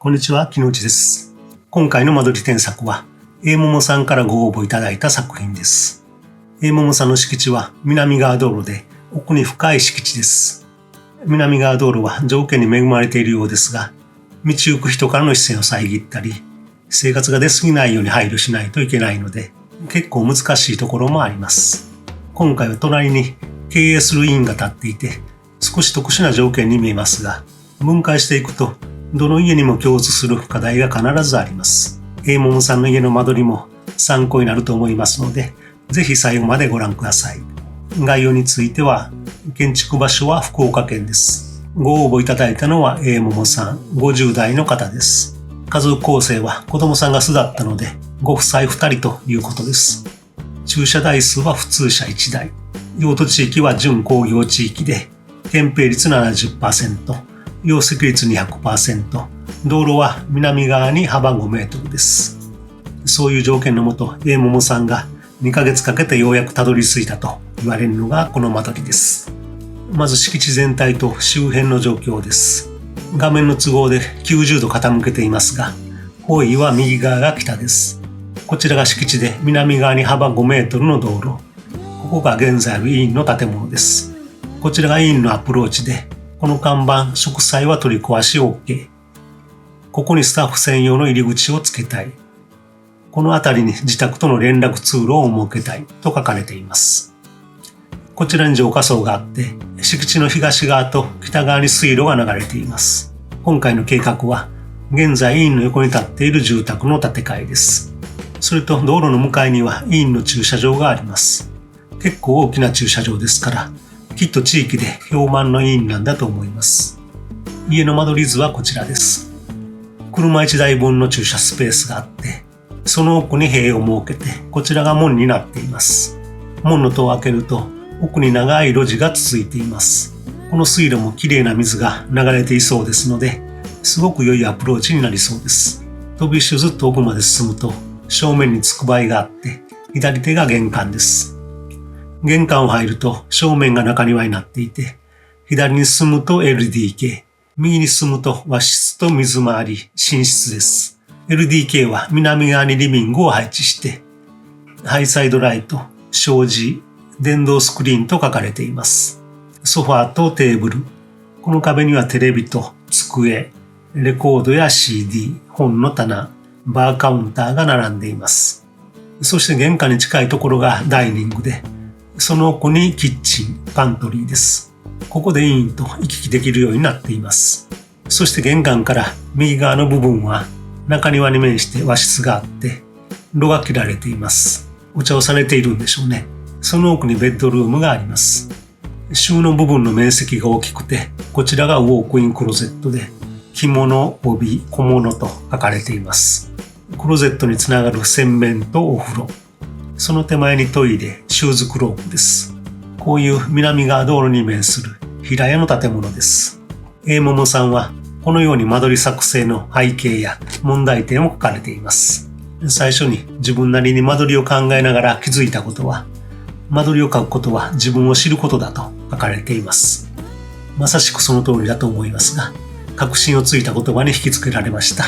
こんにちは、木内です。今回の間取り添削は、Aももさんからご応募いただいた作品です。Aももさんの敷地は南側道路で奥に深い敷地です。南側道路は条件に恵まれているようですが、道行く人からの視線を遮ったり、生活が出過ぎないように配慮しないといけないので、結構難しいところもあります。今回は隣に経営する委員が立っていて、少し特殊な条件に見えますが、分解していくと、どの家にも共通する課題が必ずあります。Aももさんの家の間取りも参考になると思いますので、ぜひ最後までご覧ください。概要については、建築場所は福岡県です。ご応募いただいたのは Aももさん、50代の方です。家族構成は子供さんが巣だったので、ご夫妻2人ということです。駐車台数は普通車1台。用途地域は準工業地域で、建蔽率 70%。容積率 200%、道路は南側に幅5メートルです。そういう条件のもと、Aももさんが2ヶ月かけてようやくたどり着いたと言われるのがこの間取りです。まず敷地全体と周辺の状況です。画面の都合で90度傾けていますが、方位は右側が北です。こちらが敷地で南側に幅5メートルの道路。ここが現在ある委員の建物です。こちらが委員のアプローチで、この看板、植栽は取り壊し OK。ここにスタッフ専用の入り口をつけたい。この辺りに自宅との連絡通路を設けたいと書かれています。こちらに浄化槽があって、敷地の東側と北側に水路が流れています。今回の計画は、現在委員の横に建っている住宅の建て替えです。それと道路の向かいには委員の駐車場があります。結構大きな駐車場ですから、きっと地域で評判の委員なんだと思います。家の間取り図はこちらです。車1台分の駐車スペースがあって、その奥に塀を設けて、こちらが門になっています。門の戸を開けると、奥に長い路地が続いています。この水路もきれいな水が流れていそうですので、すごく良いアプローチになりそうです。飛び石をずっと奥まで進むと、正面につくばいがあって、左手が玄関です。玄関を入ると正面が中庭になっていて、左に進むと LDK、右に進むと和室と水回り、寝室です。LDK は南側にリビングを配置して、ハイサイドライト、障子、電動スクリーンと書かれています。ソファーとテーブル、この壁にはテレビと机、レコードや CD、本の棚、バーカウンターが並んでいます。そして玄関に近いところがダイニングで、その奥にキッチン、パントリーです。ここで委員と行き来できるようになっています。そして玄関から右側の部分は中庭に面して和室があって、炉が切られています。お茶をされているんでしょうね。その奥にベッドルームがあります。収納部分の面積が大きくて、こちらがウォークインクローゼットで、着物、帯、小物と書かれています。クローゼットにつながる洗面とお風呂。その手前にトイレ、シューズクローブです。こういう南側道路に面する平屋の建物です。Aももさんはこのように間取り作成の背景や問題点を書かれています。最初に自分なりに間取りを考えながら気づいたことは、間取りを書くことは自分を知ることだと書かれています。まさしくその通りだと思いますが、確信をついた言葉に引きつけられました。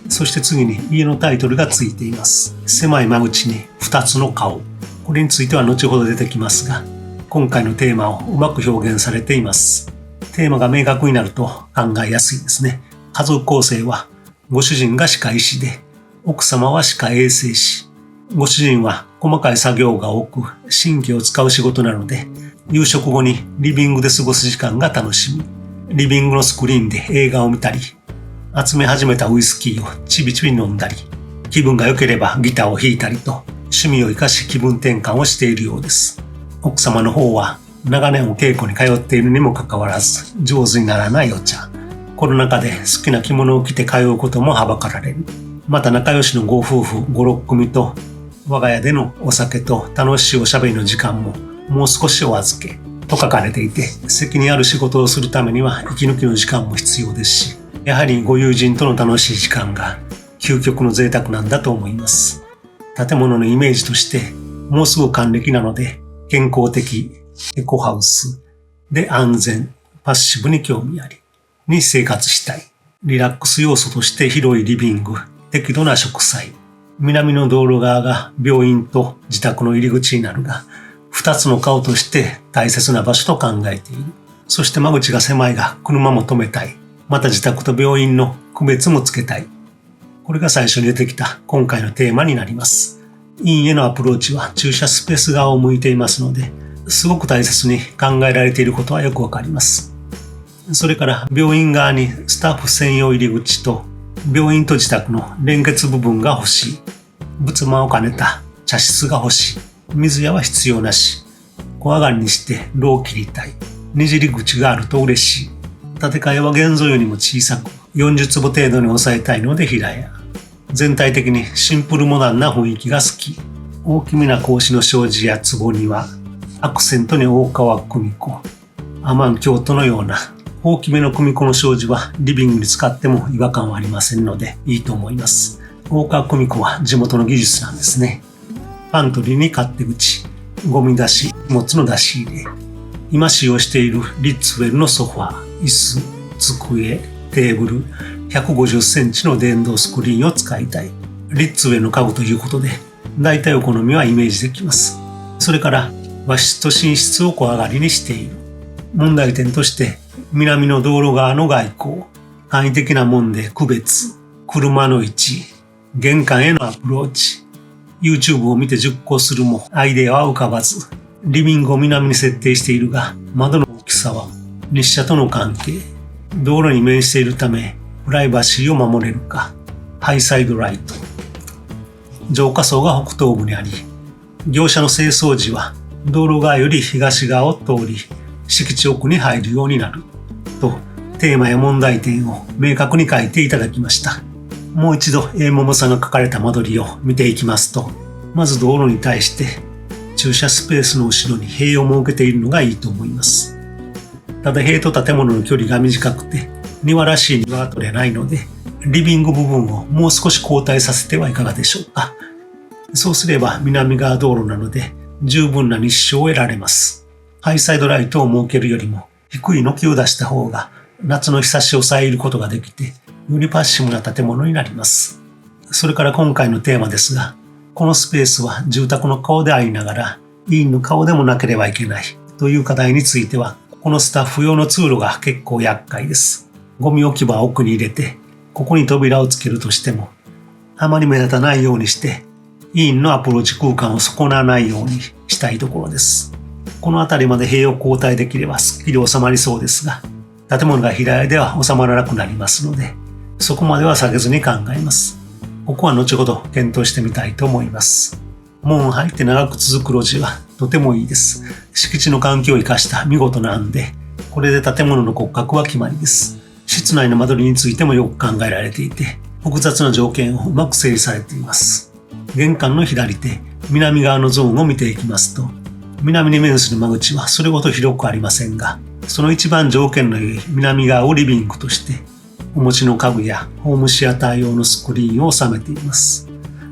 そして次に家のタイトルがついています。狭い間口に2つの顔。これについては後ほど出てきますが、今回のテーマをうまく表現されています。テーマが明確になると考えやすいですね。家族構成は、ご主人が歯科医師で、奥様は歯科衛生士。ご主人は細かい作業が多く、神経を使う仕事なので、夕食後にリビングで過ごす時間が楽しみ。リビングのスクリーンで映画を見たり、集め始めたウイスキーをちびちび飲んだり、気分が良ければギターを弾いたりと、趣味を生かし気分転換をしているようです。奥様の方は長年お稽古に通っているにもかかわらず上手にならないお茶。コロナ禍で好きな着物を着て通うこともはばかられる。また仲良しのご夫婦5、6組と我が家でのお酒と楽しいおしゃべりの時間ももう少しお預けと書かれていて、責任ある仕事をするためには息抜きの時間も必要ですし、やはりご友人との楽しい時間が究極の贅沢なんだと思います。建物のイメージとして、もうすぐ還暦なので、健康的、エコハウスで安全、パッシブに興味あり、に生活したい。リラックス要素として広いリビング、適度な植栽。南の道路側が病院と自宅の入り口になるが、二つの顔として大切な場所と考えている。そして間口が狭いが車も止めたい。また自宅と病院の区別もつけたい。これが最初に出てきた今回のテーマになります。医院へのアプローチは駐車スペース側を向いていますので、すごく大切に考えられていることはよくわかります。それから病院側にスタッフ専用入り口と病院と自宅の連結部分が欲しい。仏間を兼ねた茶室が欲しい。水屋は必要なし。小上がりにして炉を切りたい。ねじり口があると嬉しい。建て替えは現像よりも小さく40坪程度に抑えたいので平屋。全体的にシンプルモダンな雰囲気が好き。大きめな格子の障子や壺にはアクセントに大川組子、アマン京都のような大きめの組子の障子はリビングに使っても違和感はありませんのでいいと思います。大川組子は地元の技術なんですね。パントリーに勝手口、ゴミ出し、荷物の出し入れ。今使用しているリッツウェルのソファー、椅子、机、テーブル、150センチの電動スクリーンを使いたい。リッツウェルの家具ということで、大体お好みはイメージできます。それから和室と寝室を小上がりにしている。問題点として、南の道路側の外交、簡易的な門で区別、車の位置、玄関へのアプローチ、YouTube を見て熟考するもアイデアは浮かばず、リビングを南に設定しているが、窓の大きさは日射との関係、道路に面しているためプライバシーを守れるか、ハイサイドライト。浄化槽が北東部にあり、業者の清掃時は道路側より東側を通り、敷地奥に入るようになると、テーマや問題点を明確に書いていただきました。もう一度桃さんが書かれた間取りを見ていきますと、まず道路に対して駐車スペースの後ろに塀を設けているのがいいと思います。ただ塀と建物の距離が短くて庭らしい庭が取れないので、リビング部分をもう少し後退させてはいかがでしょうか。そうすれば南側道路なので十分な日照を得られます。ハイサイドライトを設けるよりも低い軒を出した方が夏の日差しを遮ることができて、よりパッシブな建物になります。それから今回のテーマですが、このスペースは住宅の顔でありながら医院の顔でもなければいけないという課題については、このスタッフ用の通路が結構厄介です。ゴミ置き場を奥に入れて、ここに扉をつけるとしても、あまり目立たないようにして、医院のアプローチ空間を損なわないようにしたいところです。この辺りまで塀を交代できればすっきり収まりそうですが、建物が平屋では収まらなくなりますので、そこまでは下げずに考えます。ここは後ほど検討してみたいと思います。門入って長く続く路地はとてもいいです。敷地の環境を生かした見事な案で、これで建物の骨格は決まりです。室内の間取りについてもよく考えられていて、複雑な条件をうまく整理されています。玄関の左手、南側のゾーンを見ていきますと、南に面する間口はそれほど広くありませんが、その一番条件の良い南側をリビングとして、お持ちの家具やホームシアター用のスクリーンを収めています。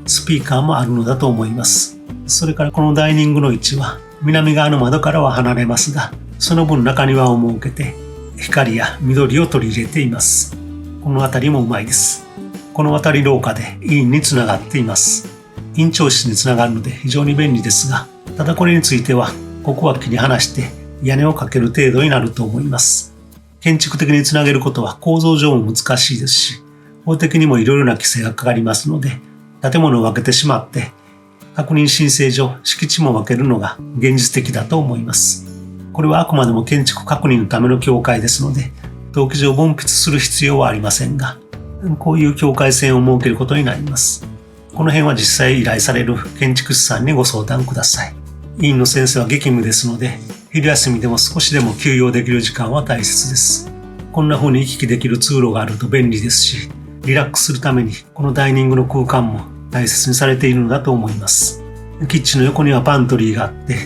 スピーカーもあるのだと思います。それからこのダイニングの位置は南側の窓からは離れますが、その分中庭を設けて光や緑を取り入れています。この辺りもうまいです。この渡り廊下で医院につながっています。院長室につながるので非常に便利ですが、ただこれについてはここは切り離して屋根をかける程度になると思います。建築的につなげることは構造上も難しいですし、法的にもいろいろな規制がかかりますので、建物を分けてしまって、確認申請上敷地も分けるのが現実的だと思います。これはあくまでも建築確認のための境界ですので、登記上分筆する必要はありませんが、こういう境界線を設けることになります。この辺は実際依頼される建築士さんにご相談ください。委員の先生は激務ですので、昼休みでも少しでも休養できる時間は大切です。こんな風に行き来できる通路があると便利ですし、リラックスするためにこのダイニングの空間も大切にされているのだと思います。キッチンの横にはパントリーがあって、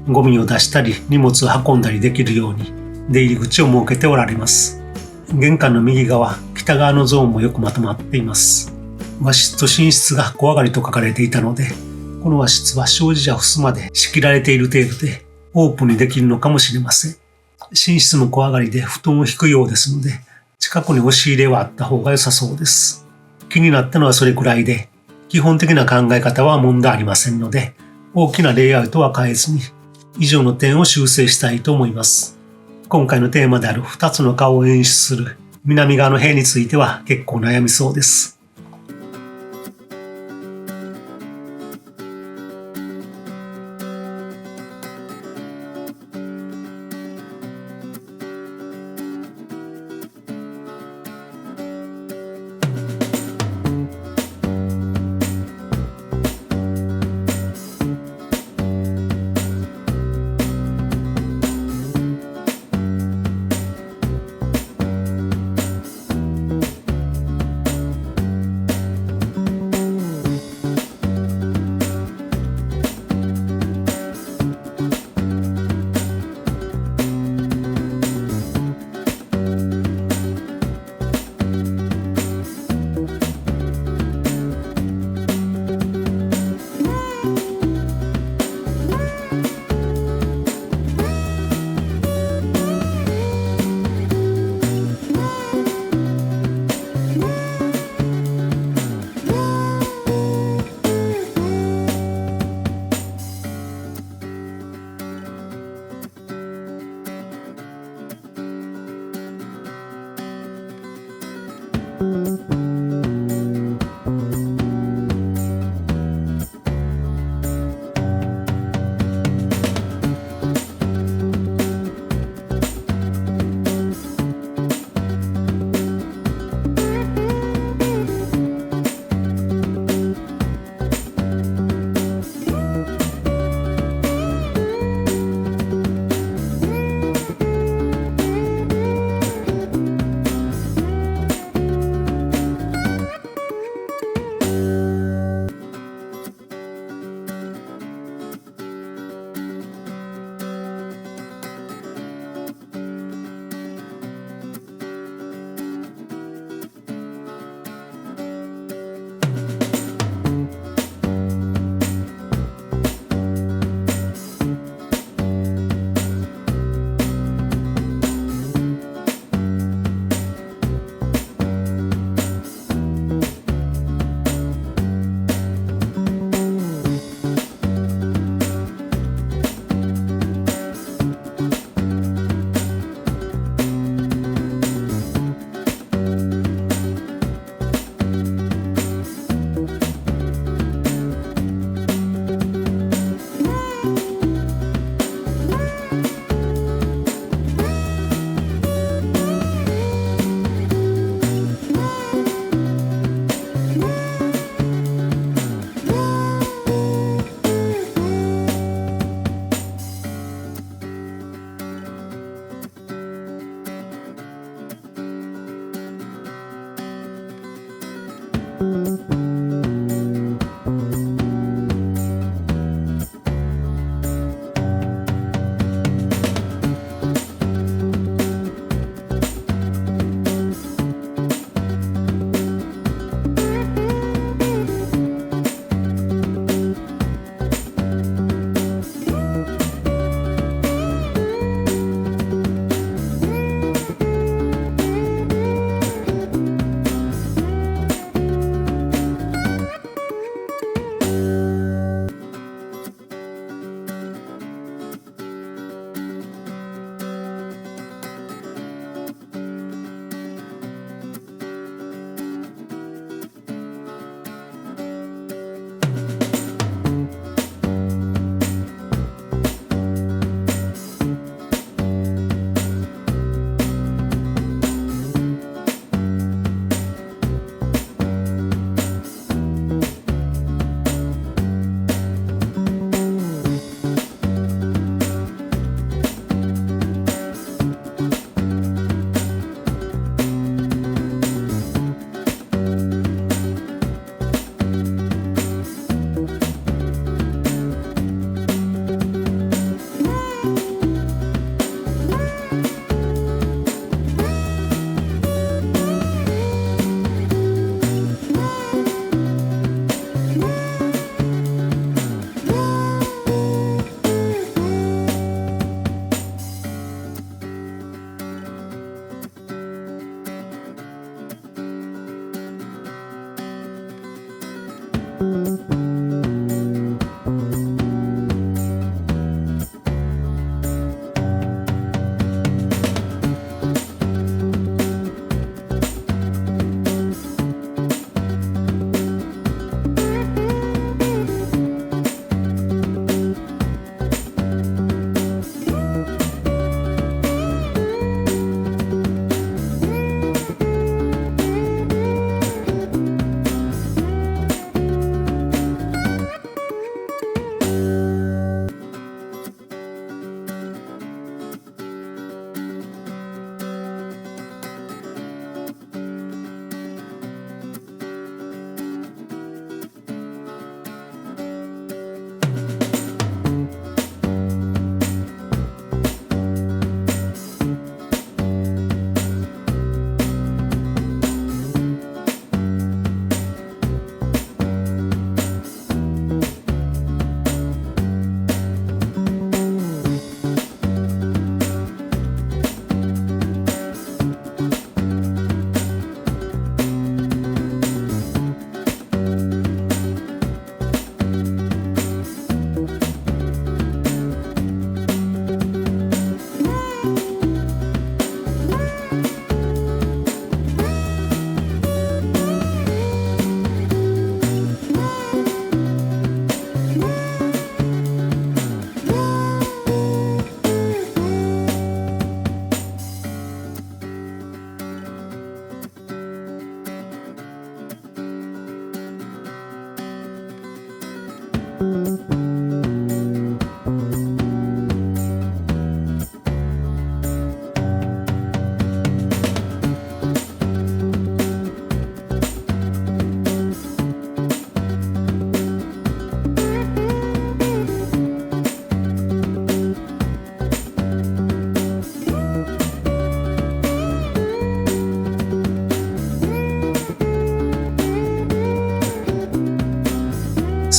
ゴミを出したり荷物を運んだりできるように出入り口を設けておられます。玄関の右側、北側のゾーンもよくまとまっています。和室と寝室が小上がりと書かれていたので、この和室は障子や襖で仕切られている程度でオープンにできるのかもしれません。寝室も小上がりで布団を引くようですので、近くに押し入れはあった方が良さそうです。気になったのはそれくらいで、基本的な考え方は問題ありませんので、大きなレイアウトは変えずに、以上の点を修正したいと思います。今回のテーマである2つの顔を演出する南側の塀については結構悩みそうです。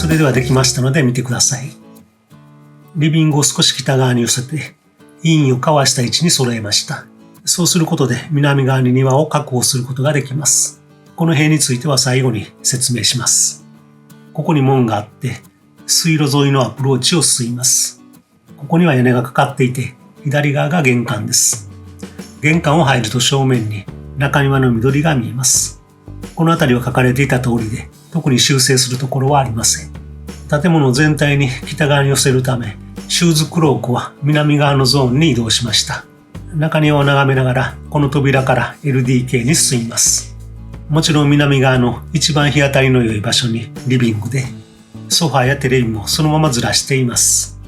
それではできましたので見てください。リビングを少し北側に寄せて、陰をかわした位置に揃えました。そうすることで南側に庭を確保することができます。この辺については最後に説明します。ここに門があって、水路沿いのアプローチを進みます。ここには屋根がかかっていて、左側が玄関です。玄関を入ると正面に中庭の緑が見えます。この辺りは書かれていた通りで、特に修正するところはありません。建物全体に北側に寄せるため、シューズクロークは南側のゾーンに移動しました。中庭を眺めながら、この扉から LDK に進みます。もちろん南側の一番日当たりの良い場所にリビングで、ソファーやテレビもそのままずらしています。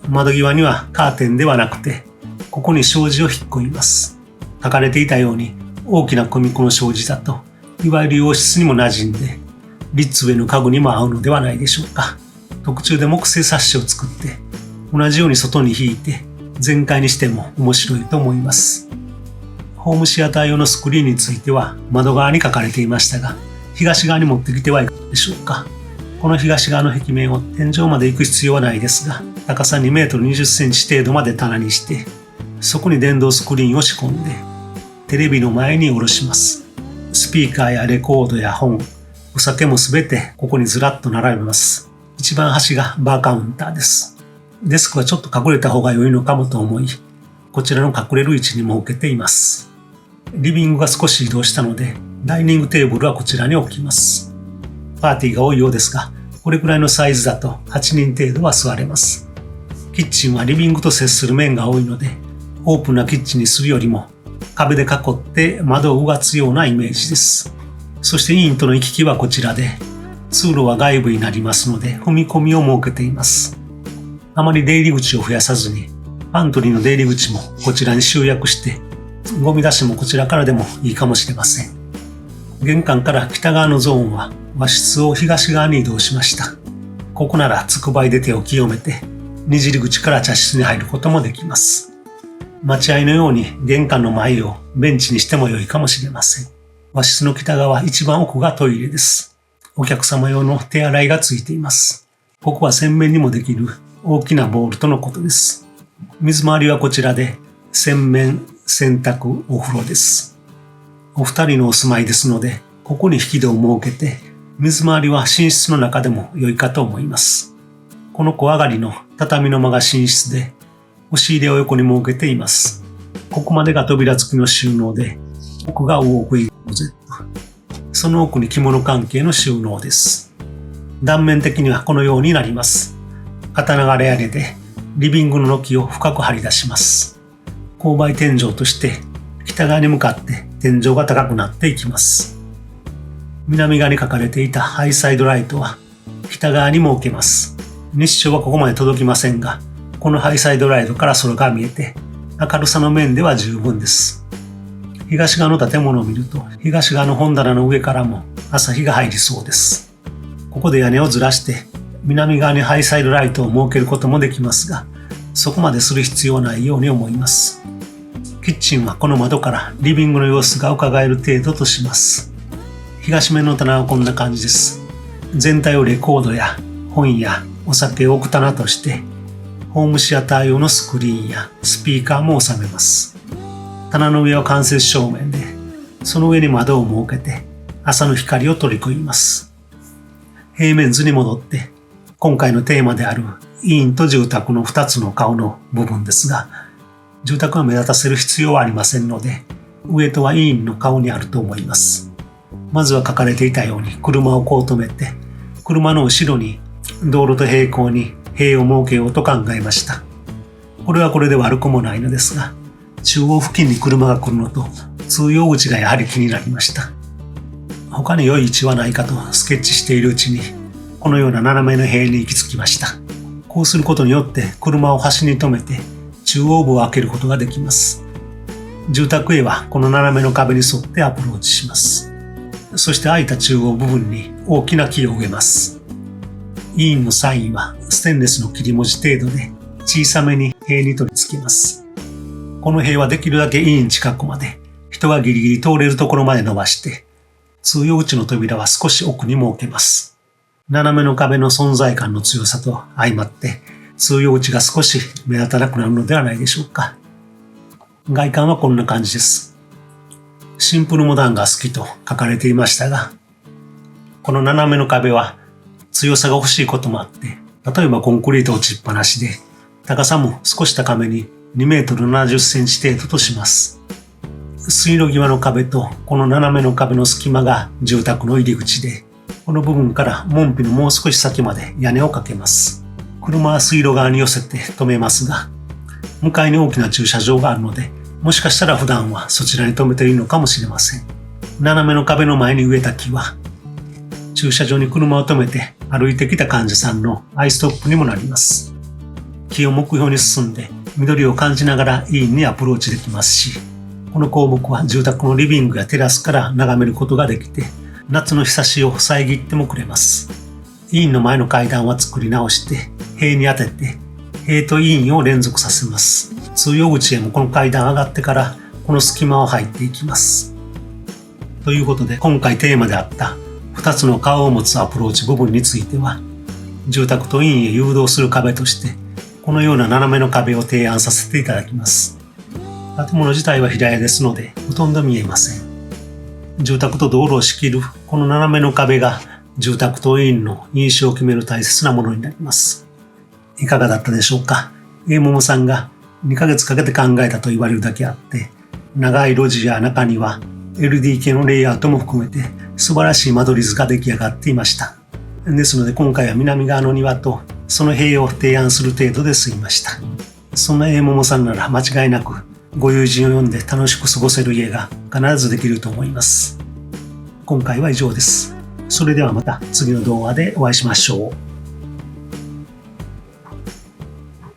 窓際にはカーテンではなくて、ここに障子を引っ込みます。書かれていたように大きな組子の障子だと、いわゆる洋室にも馴染んで、リッツウェイの家具にも合うのではないでしょうか。特注で木製サッシを作って、同じように外に引いて全開にしても面白いと思います。ホームシアター用のスクリーンについては窓側に書かれていましたが、東側に持ってきてはいかがでしょうか。この東側の壁面を天井まで行く必要はないですが、高さ2メートル20センチ程度まで棚にして、そこに電動スクリーンを仕込んで、テレビの前に下ろします。スピーカーやレコードや本、お酒もすべてここにずらっと並べます。一番端がバーカウンターです。デスクはちょっと隠れた方が良いのかもと思い、こちらの隠れる位置に設けています。リビングが少し移動したので、ダイニングテーブルはこちらに置きます。パーティーが多いようですが、これくらいのサイズだと8人程度は座れます。キッチンはリビングと接する面が多いので、オープンなキッチンにするよりも壁で囲って窓をうがつようなイメージです。そしてインとの行き来はこちらで、通路は外部になりますので踏み込みを設けています。あまり出入り口を増やさずに、パントリーの出入り口もこちらに集約して、ゴミ出しもこちらからでもいいかもしれません。玄関から北側のゾーンは和室を東側に移動しました。ここならつくばいで手を清めて、にじり口から茶室に入ることもできます。待合のように玄関の前をベンチにしても良いかもしれません。和室の北側一番奥がトイレです。お客様用の手洗いがついています。ここは洗面にもできる大きなボールとのことです。水回りはこちらで洗面、洗濯、お風呂です。お二人のお住まいですので、ここに引き戸を設けて水回りは寝室の中でも良いかと思います。この小上がりの畳の間が寝室で、押し入れを横に設けています。ここまでが扉付きの収納で、奥がウォークインクローゼット。その奥に着物関係の収納です。断面的にはこのようになります。片流れ屋根でリビングの軒を深く張り出します。勾配天井として北側に向かって天井が高くなっていきます。南側に書かれていたハイサイドライトは北側に設けます。日照はここまで届きませんが、このハイサイドライトから空が見えて明るさの面では十分です。東側の建物を見ると、東側の本棚の上からも朝日が入りそうです。ここで屋根をずらして南側にハイサイドライトを設けることもできますが、そこまでする必要ないように思います。キッチンはこの窓からリビングの様子が伺える程度とします。東面の棚はこんな感じです。全体をレコードや本やお酒を置く棚として、ホームシアター用のスクリーンやスピーカーも収めます。棚の上は間接照明で、その上に窓を設けて朝の光を取り込みます。平面図に戻って、今回のテーマである医院と住宅の2つの顔の部分ですが、住宅は目立たせる必要はありませんので、上とは医院の顔にあると思います。まずは書かれていたように車をこう止めて、車の後ろに道路と平行に塀を設けようと考えました。これはこれで悪くもないのですが、中央付近に車が来るのと通用口がやはり気になりました。他に良い位置はないかとスケッチしているうちに、このような斜めの塀に行き着きました。こうすることによって車を端に止めて中央部を開けることができます。住宅へはこの斜めの壁に沿ってアプローチします。そして空いた中央部分に大きな木を植えます。医院のサインはステンレスの切り文字程度で小さめに塀に取り付けます。この塀はできるだけ医院近くまで、人がギリギリ通れるところまで伸ばして、通用口の扉は少し奥に設けます。斜めの壁の存在感の強さと相まって、通用口が少し目立たなくなるのではないでしょうか。外観はこんな感じです。シンプルモダンが好きと書かれていましたが、この斜めの壁は強さが欲しいこともあって、例えばコンクリート打ちっぱなしで、高さも少し高めに2メートル70センチ程度とします。水路際の壁とこの斜めの壁の隙間が住宅の入り口で、この部分から門扉のもう少し先まで屋根をかけます。車は水路側に寄せて止めますが、向かいに大きな駐車場があるので、もしかしたら普段はそちらに止めているのかもしれません。斜めの壁の前に植えた木は、駐車場に車を止めて歩いてきた患者さんのアイストップにもなります。木を目標に進んで緑を感じながら医院にアプローチできますし、この項目は住宅のリビングやテラスから眺めることができて、夏の日差しを遮ってもくれます。医院の前の階段は作り直して塀に当てて、塀と医院を連続させます。通用口へもこの階段上がってからこの隙間を入っていきます。ということで、今回テーマであった2つの顔を持つアプローチ部分については、住宅と医院へ誘導する壁としてこのような斜めの壁を提案させていただきます。建物自体は平屋ですのでほとんど見えません。住宅と道路を仕切るこの斜めの壁が住宅と医院の印象を決める大切なものになります。いかがだったでしょうか。A桃さんが2ヶ月かけて考えたと言われるだけあって、長い路地や中には LDK のレイアウトも含めて素晴らしい間取り図が出来上がっていました。ですので今回は南側の庭とその塀を提案する程度で済みました。そんな A桃さんなら間違いなくご友人を呼んで楽しく過ごせる家が必ずできると思います。今回は以上です。それではまた次の動画でお会いしましょう。